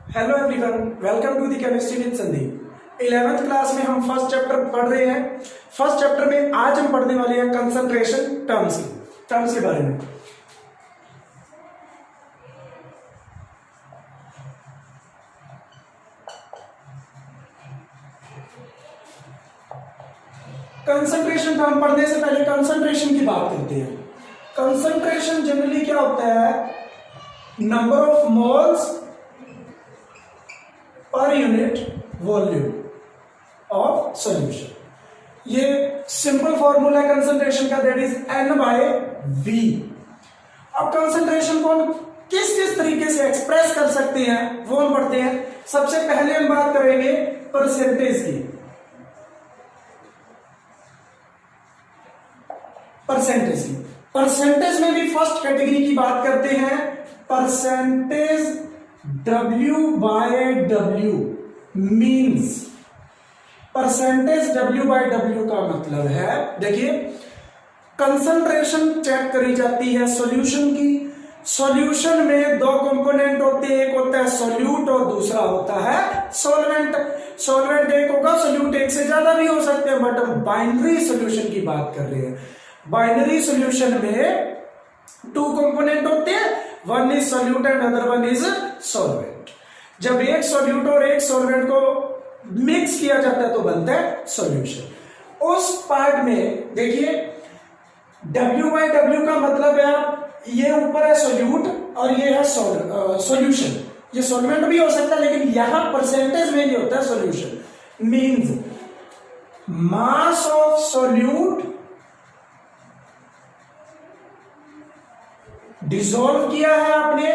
Hello everyone, welcome to the chemistry with Sandeep. 11th class में हम first chapter पढ़ रहे हैं। फर्स्ट चैप्टर में आज हम पढ़ने वाले हैं कंसंट्रेशन टर्म्स के बारे में। कंसंट्रेशन टर्म पढ़ने से पहले कंसंट्रेशन की बात करते हैं। कंसंट्रेशन जनरली क्या होता है? Number of moles per unit volume of solution. ये सिंपल फॉर्मूला है कंसंट्रेशन का, दैट इज N/V। अब कंसंट्रेशन को हम किस किस तरीके से एक्सप्रेस कर सकते हैं वो हम पढ़ते हैं। सबसे पहले हम बात करेंगे परसेंटेज की। परसेंटेज में भी फर्स्ट कैटेगरी की बात करते हैं, percentage W/W means. Percentage W/W का मतलब है, देखिए कंसंट्रेशन चेक करी जाती है सॉल्यूशन की। सॉल्यूशन में दो कंपोनेंट होते हैं, एक होता है सॉल्यूट और दूसरा होता है सॉल्वेंट। सॉल्वेंट एक होगा, सॉल्यूट एक से ज्यादा भी हो सकते हैं, बट हम बाइनरी सॉल्यूशन की बात कर रहे हैं। बाइनरी सॉल्यूशन में टू कंपोनेंट होते हैं, one is solute and other one is solvent. जब एक सॉल्यूट और एक सॉल्वेंट को मिक्स किया जाता है तो बनता है सॉल्यूशन। उस पार्ट में देखिए W/W का मतलब है, ये ऊपर है सॉल्यूट और ये है सॉल्यूशन। ये सॉल्वेंट भी हो सकता है, लेकिन यहां परसेंटेज में ये होता है solution. Means mass of solute dissolve किया है आपने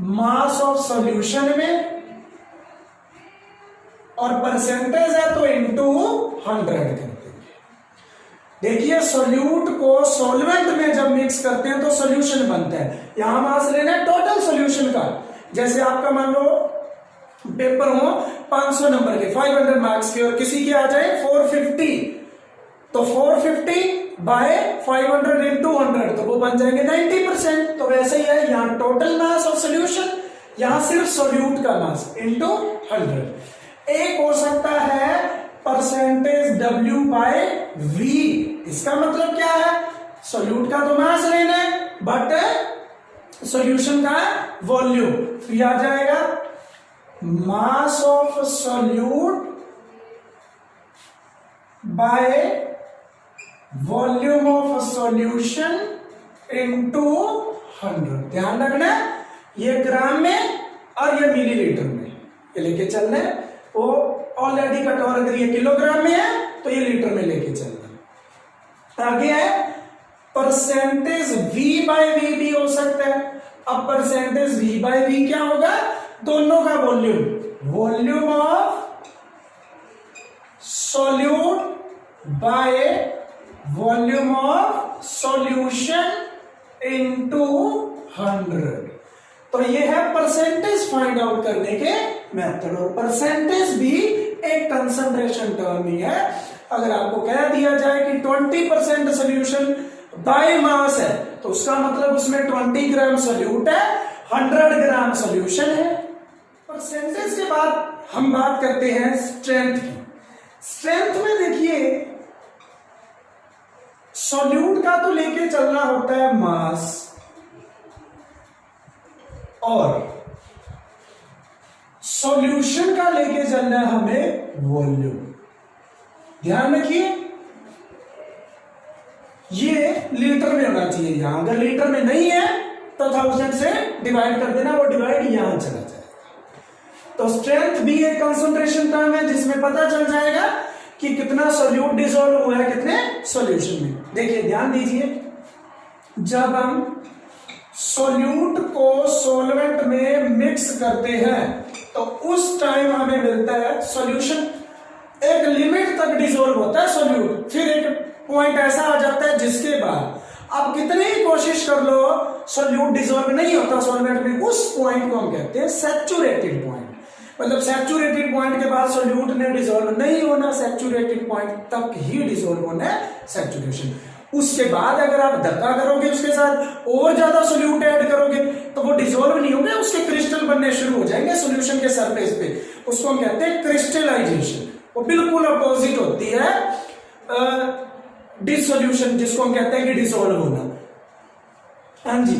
मास ऑफ सॉल्यूशन में, और परसेंटेज है तो इनटू 100 कर देंगे। देखिए सॉल्यूट को सॉल्वेंट में जब मिक्स करते हैं तो सॉल्यूशन बनता है। यहां मास लेना है टोटल सॉल्यूशन का। जैसे आपका मान लो पेपर हो 500 नंबर के, 500 मार्क्स के, और किसी के आ जाए 450, तो 450 बाय 500 इंटू 100 तो वो बन जाएंगे 90%। तो वैसे ही है यहाँ टोटल मास ऑफ सॉल्यूशन, यहां सिर्फ सॉल्यूट का मास इंटू 100। एक हो सकता है परसेंटेज W/V। इसका मतलब क्या है? सॉल्यूट का तो मास लेना है, बट सॉल्यूशन का वॉल्यूम। तो यह आ जाएगा mass of solute by volume of solution into 100। ध्यान रखना ये ग्राम में और ये मिलीलीटर में ये लेके चलना है। वो ऑलरेडी कटोर अगर ये किलोग्राम में है तो ये लीटर में लेके चलना। आगे है परसेंटेज V/V भी हो सकता है। अब परसेंटेज V/V क्या होगा? दोनों का volume of solute by volume of solution into 100। तो ये है परसेंटेज फाइंड आउट करने के मेथड। और परसेंटेज भी एक कंसंट्रेशन टर्म ही है। अगर आपको कह दिया जाए कि 20% सॉल्यूशन बाय मास है, तो उसका मतलब उसमें 20 ग्राम सॉल्यूट है, 100 ग्राम सॉल्यूशन है। परसेंटेज के बाद हम बात करते हैं स्ट्रेंथ की। स्ट्रेंथ में देखिए सॉल्यूट का तो लेके चलना होता है मास, और सॉल्यूशन का लेके चलना है हमें वॉल्यूम। ध्यान रखिए ये लीटर में होना चाहिए। यहां अगर लीटर में नहीं है तो 1000 से डिवाइड कर देना, वो डिवाइड यहां चला जाएगा। तो स्ट्रेंथ भी एक कंसंट्रेशन टर्म है जिसमें पता चल जाएगा कि कितना सॉल्यूट डिसॉल्व हुआ है कितने सॉल्यूशन में। देखिए ध्यान दीजिए, जब हम सॉल्यूट को सॉल्वेंट में मिक्स करते हैं तो उस टाइम हमें मिलता है सॉल्यूशन। एक लिमिट तक डिसॉल्व होता है सॉल्यूट, फिर एक पॉइंट ऐसा आ जाता है जिसके बाद आप कितनी ही कोशिश कर लो सॉल्यूट डिसॉल्व नहीं होता सॉल्वेंट में। उस पॉइंट को हम कहते हैं सैचुरेटेड पॉइंट। मतलब सैचुरेटेड पॉइंट के बाद सॉल्यूट ने डिसॉल्व नहीं होना, सैचुरेटेड पॉइंट तक ही डिसॉल्व होना है सैचुरेशन। उसके बाद अगर आप धक्का करोगे उसके साथ और ज्यादा सोल्यूट ऐड करोगे तो वो डिसॉल्व नहीं होंगे, उसके क्रिस्टल बनने शुरू हो जाएंगे सोल्यूशन के सरफेस पे। उसको हम कहते हैं क्रिस्टलाइजेशन। वो बिल्कुल अपोजिट होती है डिसोल्यूशन, जिसको हम कहते हैं कि डिसॉल्व होना। हाँ जी,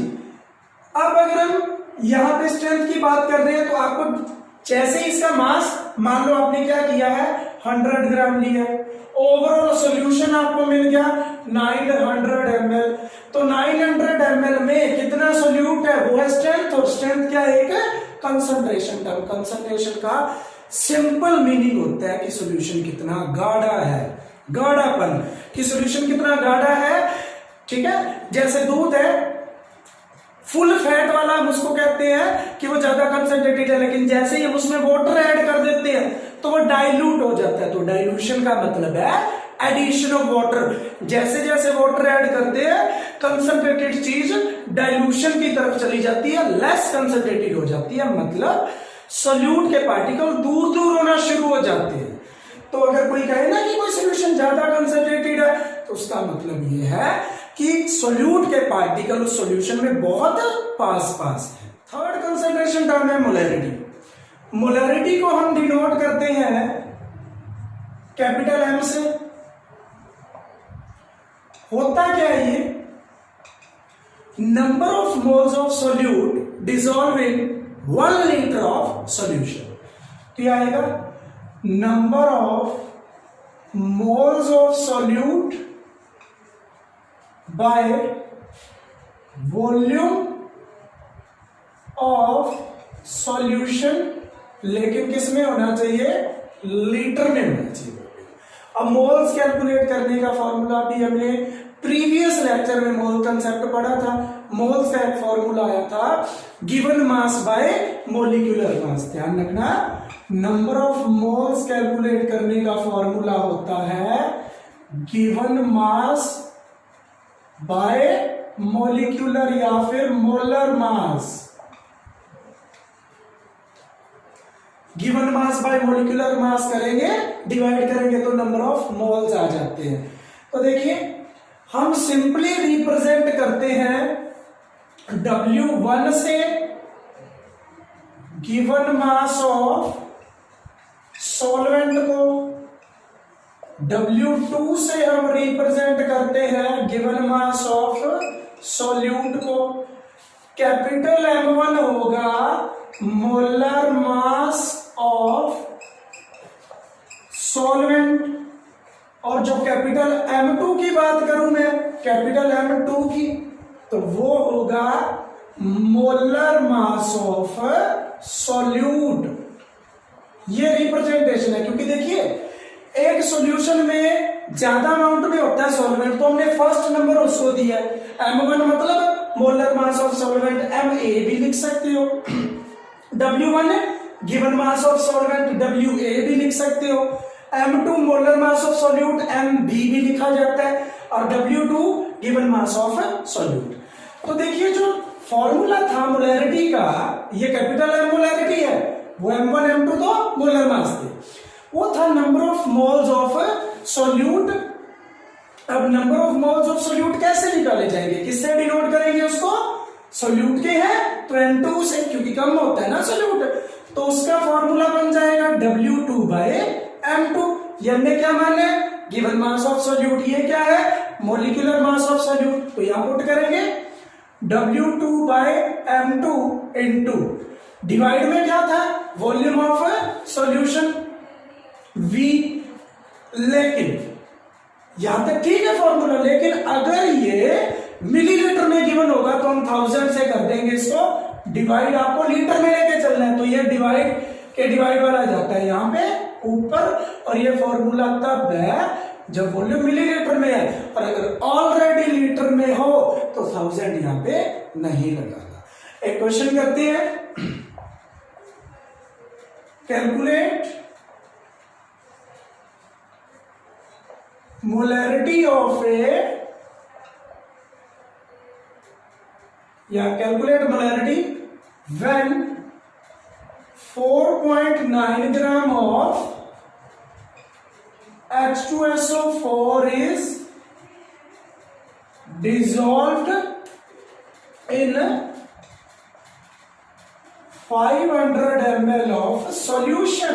अब अगर हम यहां पे स्ट्रेंथ की बात कर रहे हैं तो आपको जैसे ही इसका मास, मान लो आपने क्या किया है 100 ग्राम लिया, ओवरऑल सॉल्यूशन आपको मिल गया 900 ml। तो 900 ml में कितना सोल्यूट है वो है स्ट्रेंथ, और स्ट्रेंथ क्या है, एक कंसंट्रेशन टर्म। कंसंट्रेशन का सिंपल मीनिंग होता है कि सॉल्यूशन कितना गाढ़ा है, गाढ़ापन कि सॉल्यूशन कितना गाढ़ा है। ठीक है, जैसे दूध है फुल फैट वाला, हम उसको कहते हैं कि वो ज्यादा कंसंट्रेटेड है, लेकिन जैसे ही हम उसमें वाटर ऐड कर देते हैं तो वो डाइल्यूट हो जाता है। तो डाइल्यूशन का मतलब है एडिशन ऑफ वाटर। जैसे जैसे वाटर ऐड करते हैं कंसंट्रेटेड चीज डाइल्यूशन की तरफ चली जाती है, लेस कंसंट्रेटेड हो जाती है, मतलब सोल्यूट के पार्टिकल दूर दूर होना शुरू हो जाते हैं। तो अगर कोई कहे ना कि कोई सोल्यूशन ज्यादा कंसंट्रेटेड है तो उसका मतलब ये है कि सोल्यूट के पार्टिकल उस सोल्यूशन में बहुत पास पास है। थर्ड कंसंट्रेशन टर्म है मोलैरिटी। मोलैरिटी को हम डिनोट करते हैं कैपिटल एम से। होता क्या है ये, number of moles of solute dissolve in 1 litre of solution. क्या आएगा, number of moles of solute by volume of solution, लेकिन किस में होना चाहिए, लीटर में होना चाहिए। अब मोल्स कैलकुलेट करने का फॉर्मूला भी हमने प्रीवियस लेक्चर में मोल कंसेप्ट पढ़ा था। मोल्स का एक फॉर्मूला आया था given mass by molecular mass. ध्यान रखना, नंबर ऑफ मोल्स कैलकुलेट करने का फॉर्मूला होता है गिवन मास बाय मोलिकुलर या फिर molar mass. Given mass by molecular mass करेंगे, डिवाइड करेंगे तो नंबर ऑफ मोल्स आ जाते हैं। तो देखिए हम सिंपली रिप्रेजेंट करते हैं W1 से गिवन मास ऑफ सॉल्वेंट को, W2 से हम रिप्रेजेंट करते हैं गिवन मास ऑफ सॉल्यूट को। कैपिटल M1 होगा मोलर मास ऑफ सॉल्वेंट, और जो कैपिटल M2 की बात करूं मैं, कैपिटल M2 की, तो वो होगा मोलर मास ऑफ सॉल्यूट। ये रिप्रेजेंटेशन है, क्योंकि देखिए एक सॉल्यूशन में ज्यादा अमाउंट में होता है सॉल्वेंट, तो हमने फर्स्ट नंबर उसको दिया है M1, मतलब molar mass of solvent MA भी लिख सकते हो। W1 given mass of solvent WA भी लिख सकते हो। M2 molar mass of solute MB भी लिखा जाता है, और W2 given mass of solute. तो देखिए जो फॉर्मूला था मोलैरिटी का, ये कैपिटल M मोलैरिटी है, वो M1 M2 तो मोलर मास थे, वो था number of moles of solute. अब number of moles of solute कैसे निकाले जाएंगे, किससे डिनोट करेंगे उसको, सोल्यूट के हैं तो N2 से, क्योंकि कम होता है ना सोल्यूट, तो उसका फॉर्मूला बन जाएगा W2 बाय M2। ये हमने क्या माना है, गिवन मास ऑफ सोल्यूट, ये क्या है मोलिकुलर मास ऑफ सोल्यूट, तो यहां पुट करेंगे W2 bye M2 into divide में क्या था वॉल्यूम ऑफ सॉल्यूशन V। लेकिन यहां तक ठीक है फॉर्मूला, लेकिन अगर ये मिलीलीटर में गिवन होगा तो हम 1000 से कर देंगे इसको डिवाइड, आपको लीटर में लेके चलना है, तो ये डिवाइड के डिवाइड वाला जाता है यहाँ पे ऊपर, और ये फॉर्मूला तब है जब वॉल्यूम मिलीलीटर में है, और अगर ऑलरेडी लीटर में हो तो 1000 यहाँ पे नहीं लगाना। एक क्वेश्चन करते हैं, कैलकुलेट molarity of a, या calculate molarity when 4.9 gram of H2SO4 is dissolved in 500 ml of solution,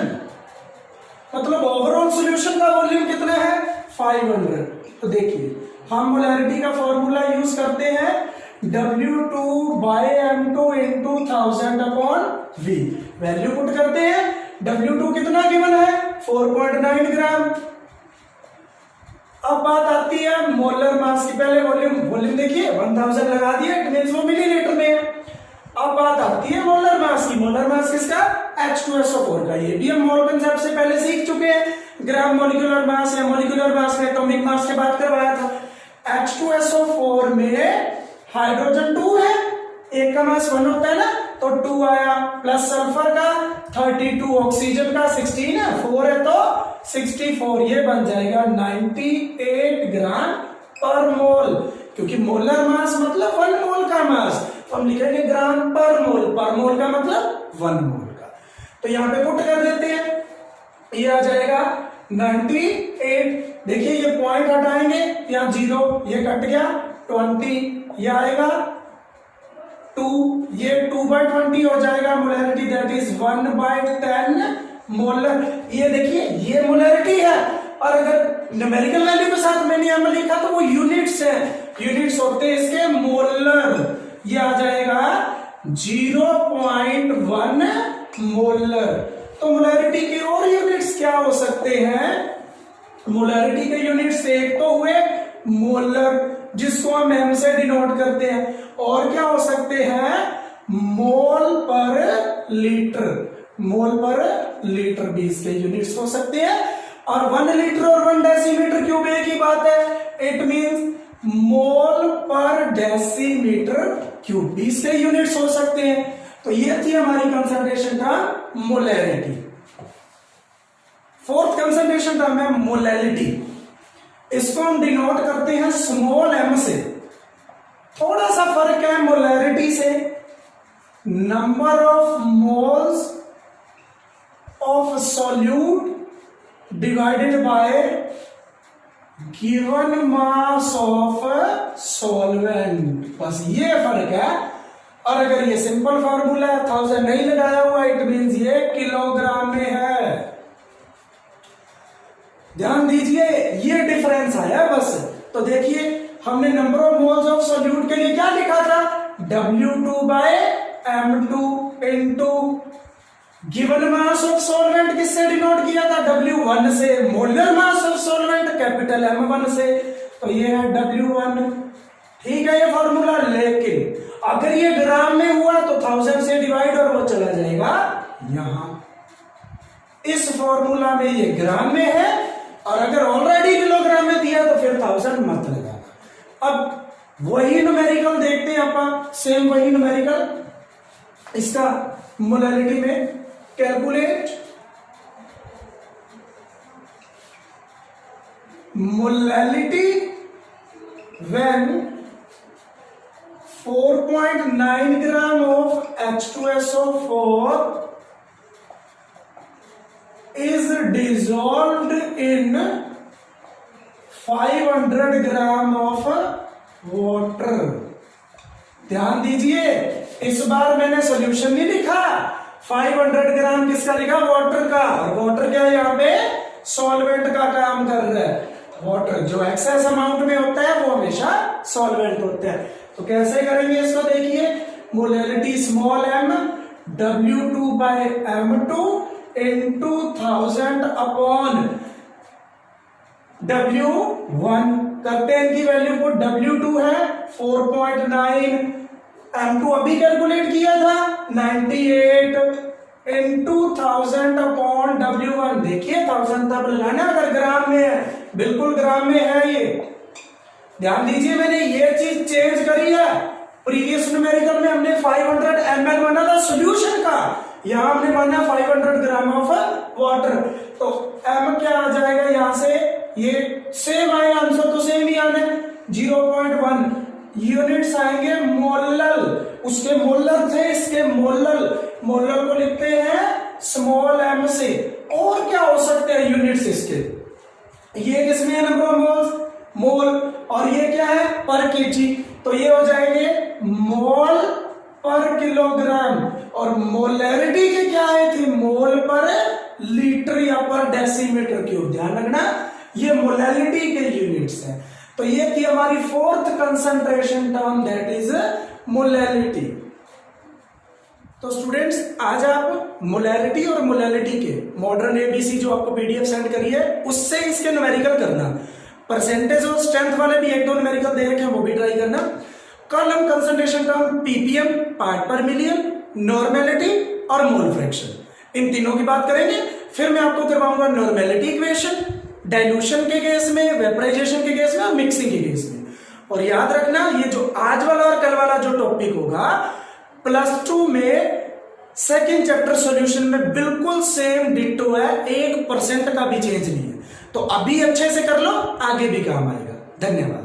मतलब ओवरऑल सॉल्यूशन का वॉल्यूम कितना है 500। तो देखिए हम मोलैरिटी का फॉर्मूला यूज करते हैं W2/M2 into 1000 upon V। Value put करते हैं, W2 कितना गिवन है 4.9 ग्राम। अब बात आती है मोलर मास की, पहले वॉल्यूम देखिए 1000 लगा दिया, इट मींस वो मिलीलीटर में है। अब बात आती है मोलर मास की, मोलर मास किसका H2SO4 का। ये भी हम मोल कंसेप्ट से पहले सीख चुके हैं, ग्राम मोलिकुलर मास या मोलिकुलर मास में एटॉमिक मास के बात करवाया था। H2SO4 में हाइड्रोजन 2 है, एक का मास 1 होता है ना, तो 2 आया, प्लस सल्फर का 32, ऑक्सीजन का 16 है, 4 है तो 64, ये बन जाएगा 98 ग्राम पर मोल। क्योंकि मोलर मास मतलब 1 मोल का मास, तो हम लिखेंगे ग्राम पर मोल का मतलब 1 मोल का। तो यहां पे पुट कर देते हैं, ये आ जाएगा 98। देखिए ये पॉइंट हटाएंगे, यहाँ 0 ये कट गया, 20 ये आएगा 2, ये 2/20 हो जाएगा मोलैरिटी, दैट इज 1/10 मोलर। ये देखिए ये मोलैरिटी है, और अगर न्यूमेरिकल वैल्यू के साथ मैंने यहां में लिखा तो वो यूनिट्स है, यूनिट्स होते हैं इसके मोलर। ये आ जाएगा 0.1 मोलर। तो मोलैरिटी के और यूनिट्स क्या हो सकते हैं? मोलैरिटी के यूनिट्स एक तो हुए मोलर, जिसको हम एम से डिनोट करते हैं, और क्या हो सकते हैं मोल पर लीटर भी इसके यूनिट्स हो सकते हैं। और 1 लीटर और 1 डेसीमीटर क्यूब एक ही बात है, इट मींस मोल पर डेसीमीटर क्यूब भी इसके यूनिट्स हो सकते हैं। तो ये थी हमारी concentration term molarity. Fourth concentration term है मोलैलिटी। इसको हम डिनोट करते हैं स्मॉल m से। थोड़ा सा फर्क है मोलैरिटी से, number of moles of solute divided by given mass of solvent, बस ये फर्क है। और अगर ये सिंपल फार्मूला है, 1000 नहीं लगाया हुआ, इट मींस ये किलोग्राम में है। ध्यान दीजिए ये डिफरेंस आया बस। तो देखिए हमने number of moles of solute के लिए क्या लिखा था, W2/M2 into given mass of solvent किससे डिनोट किया था, W1 से, molar mass of solvent capital M1 से, तो ये है W1। ठीक है ये फॉर्मूला, लेकिन अगर ये ग्राम में हुआ तो 1000 से डिवाइड और वो चला जाएगा यहां। इस फॉर्मूला में ये ग्राम में है, और अगर ऑलरेडी किलोग्राम में दिया तो फिर 1000 मत लगाना। अब वही न्यूमेरिकल देखते हैं अपन, सेम वही न्यूमेरिकल इसका मोलैलिटी में calculate. Molality when 4.9 gram of H2SO4 is dissolved in 500 gram of water. ध्यान दीजिए इस बार मैंने सॉल्यूशन नहीं लिखा, 500 ग्राम किसका लिखा, वाटर का। और वाटर क्या यहाँ पे सॉल्वेंट का काम कर रहा है। वाटर जो एक्सेस अमाउंट में होता है वो हमेशा सॉल्वेंट होता है। तो कैसे करेंगे इसको, देखिए molality small m W2/M2 into 1000 upon W1 करते हैं, इनकी वैल्यू को W2 है 4.9, M2 अभी कैलकुलेट किया था 98 into 1000 अपॉन W1। देखिए 1000 तब लगाना अगर ग्राम में है, बिल्कुल ग्राम में है ये। ध्यान दीजिए मैंने ये चीज चेंज करी है, प्रीवियस न्यूमेरिकल में हमने 500 ml माना था सॉल्यूशन का, यहां हमने माना 500 ग्राम ऑफ वाटर। तो m क्या आ जाएगा यहां से, ये सेम आए आंसर तो सेम ही आने 0.1 यूनिट्स आएंगे मोलल, उसके मोलर थे इसके मोलल को लिखते हैं स्मॉल m से। और क्या हो सकते हैं यूनिट्स इसके, ये किसमें है नंबर ऑफ मोल्स, मोल और ये क्या है पर केजी, तो ये हो जाएंगे मोल पर किलोग्राम, और मोलैरिटी के क्या आए थे मोल पर लीटर या पर डेसीमीटर क्यूब। ध्यान रखना ये मोलैलिटी के यूनिट्स हैं। तो ये थी हमारी fourth concentration term, that is molality. तो स्टूडेंट्स आज आप मोलैलिटी और मोलैलिटी के मॉडर्न एबीसी जो आपको पीडीएफ सेंड करी है उससे इसके न्यूमेरिकल करना, परसेंटेज और स्ट्रेंथ वाले भी एक दो न्यूमेरिकल दे रखे हैं वो भी ट्राई करना। कल हम कंसंट्रेशन टर्म पीपीएम पार्ट पर मिलियन, नॉर्मेलिटी और मोल फ्रैक्शन इन तीनों की बात करेंगे। फिर मैं आपको करवाऊंगा नॉर्मेलिटी इक्वेशन डाइल्यूशन के केस में, वेपराइजेशन के केस में और मिक्सिंग के केस में। और याद रखना ये जो आज वाला और कल वाला जो टॉपिक होगा +2 में सेकेंड चैप्टर सॉल्यूशन में बिल्कुल सेम डिट्टो है, 1% का भी चेंज नहीं है। तो अभी अच्छे से कर लो, आगे भी काम आएगा। धन्यवाद।